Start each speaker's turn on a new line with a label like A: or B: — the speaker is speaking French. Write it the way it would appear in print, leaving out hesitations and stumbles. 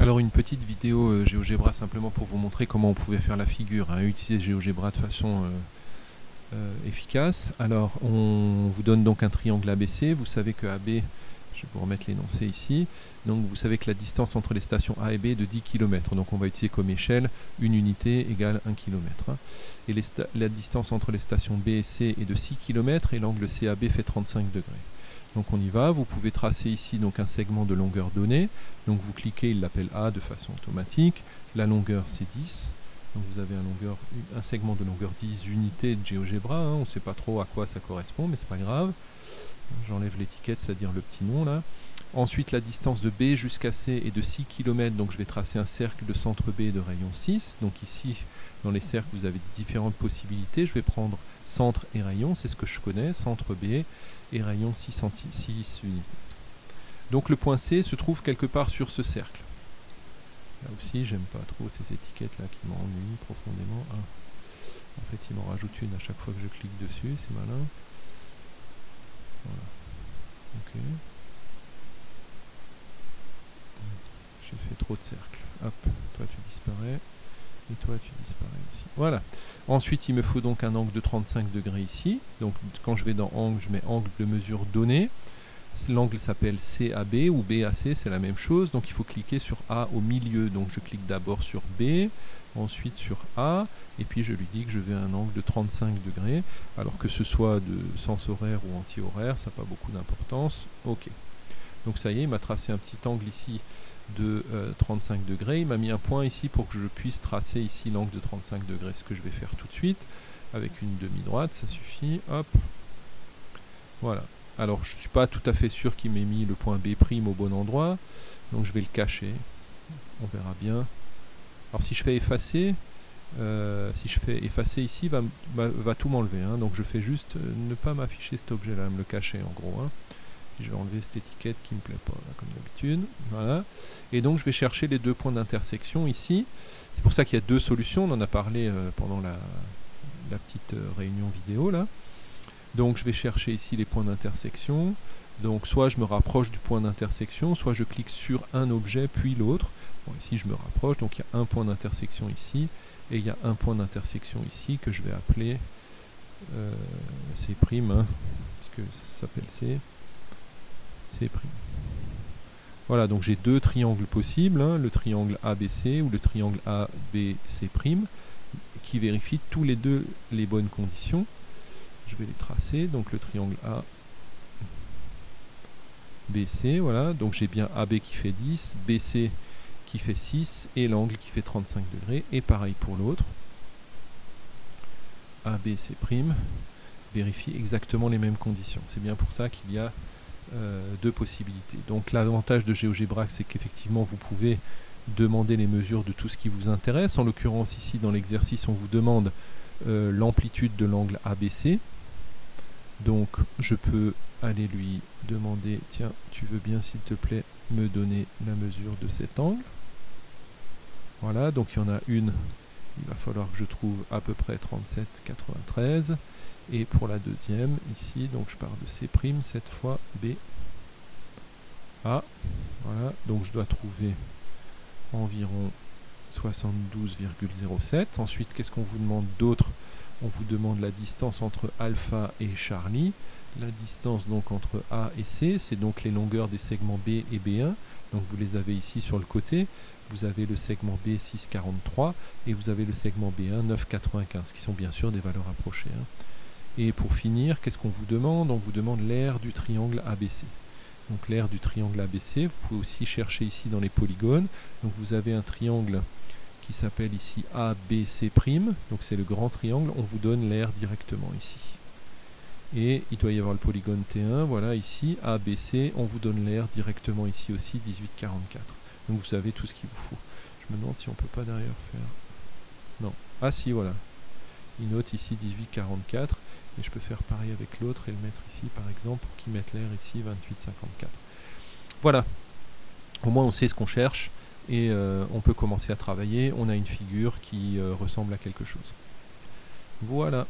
A: Alors une petite vidéo GeoGebra simplement pour vous montrer comment on pouvait faire la figure, hein, utiliser GeoGebra de façon efficace. Alors on vous donne donc un triangle ABC, vous savez que AB, je vais vous remettre l'énoncé ici, donc vous savez que la distance entre les stations A et B est de 10 km, donc on va utiliser comme échelle une unité égale 1 km. Hein. Et la distance entre les stations B et C est de 6 km et l'angle CAB fait 35 degrés. Donc on y va, vous pouvez tracer ici donc un segment de longueur donnée, donc vous cliquez, il l'appelle A de façon automatique, la longueur c'est 10, donc vous avez un segment de longueur 10 unités de GeoGebra, hein, on ne sait pas trop à quoi ça correspond, mais c'est pas grave, j'enlève l'étiquette, c'est-à-dire le petit nom là. Ensuite la distance de B jusqu'à C est de 6 km, donc je vais tracer un cercle de centre B de rayon 6, donc ici dans les cercles vous avez différentes possibilités, je vais prendre centre et rayon, c'est ce que je connais, centre B, et rayon 6 unités. Donc le point C se trouve quelque part sur ce cercle. Là aussi, j'aime pas trop ces étiquettes là qui m'ennuient profondément. Ah. En fait, il m'en rajoute une à chaque fois que je clique dessus, c'est malin. Voilà. Ok. J'ai fait trop de cercles. Hop, toi tu disparais. Et toi tu disparais aussi. Voilà. Ensuite, il me faut donc un angle de 35 degrés ici. Donc quand je vais dans angle, je mets angle de mesure donné. L'angle s'appelle CAB ou BAC, c'est la même chose. Donc il faut cliquer sur A au milieu. Donc je clique d'abord sur B, ensuite sur A, et puis je lui dis que je veux un angle de 35 degrés. Alors que ce soit de sens horaire ou anti-horaire, ça n'a pas beaucoup d'importance. Ok. Donc ça y est, il m'a tracé un petit angle ici de 35 degrés. Il m'a mis un point ici pour que je puisse tracer ici l'angle de 35 degrés, ce que je vais faire tout de suite. Avec une demi-droite, ça suffit. Hop. Voilà. Alors je ne suis pas tout à fait sûr qu'il m'ait mis le point B' au bon endroit. Donc je vais le cacher. On verra bien. Alors si je fais effacer, ici, va tout m'enlever. Hein. Donc je fais juste ne pas m'afficher cet objet-là, me le cacher en gros. Hein. Je vais enlever cette étiquette qui ne me plaît pas, là, comme d'habitude. Voilà. Et donc je vais chercher les deux points d'intersection ici. C'est pour ça qu'il y a deux solutions. On en a parlé pendant la petite réunion vidéo là. Donc je vais chercher ici les points d'intersection. Donc soit je me rapproche du point d'intersection, soit je clique sur un objet puis l'autre. Bon, ici je me rapproche, donc il y a un point d'intersection ici, et il y a un point d'intersection ici que je vais appeler C', hein, parce que ça s'appelle C'. Voilà, donc j'ai deux triangles possibles, hein, le triangle ABC ou le triangle ABC', qui vérifient tous les deux les bonnes conditions. Je vais les tracer, donc le triangle ABC, voilà, donc j'ai bien AB qui fait 10, BC qui fait 6 et l'angle qui fait 35 degrés, et pareil pour l'autre. ABC' vérifie exactement les mêmes conditions. C'est bien pour ça qu'il y a deux possibilités. Donc l'avantage de GeoGebra, c'est qu'effectivement vous pouvez demander les mesures de tout ce qui vous intéresse. En l'occurrence ici dans l'exercice on vous demande l'amplitude de l'angle ABC. Donc je peux aller lui demander, tiens, tu veux bien s'il te plaît me donner la mesure de cet angle. Voilà, donc il y en a une, il va falloir que je trouve à peu près 37,93. Et pour la deuxième, ici, donc je pars de C', cette fois B. A, voilà, donc je dois trouver environ 72,07. Ensuite, qu'est-ce qu'on vous demande d'autre? On vous demande la distance entre alpha et Charlie. La distance donc entre A et C, c'est donc les longueurs des segments B et B1. Donc vous les avez ici sur le côté. Vous avez le segment B 6,43 et vous avez le segment B1 9,95, qui sont bien sûr des valeurs approchées. Hein. Et pour finir, qu'est-ce qu'on vous demande? On vous demande l'aire du triangle ABC. Donc l'aire du triangle ABC, vous pouvez aussi chercher ici dans les polygones. Donc vous avez un triangle qui s'appelle ici ABC', donc c'est le grand triangle, on vous donne l'aire directement ici. Et il doit y avoir le polygone T1, voilà ici, ABC, on vous donne l'aire directement ici aussi, 1844. Donc vous savez tout ce qu'il vous faut. Je me demande si on peut pas derrière faire... Non. Ah si, voilà. Il note ici 1844, et je peux faire pareil avec l'autre et le mettre ici par exemple, pour qu'il mette l'aire ici, 2854. Voilà. Au moins on sait ce qu'on cherche. Et on peut commencer à travailler, on a une figure qui ressemble à quelque chose. Voilà.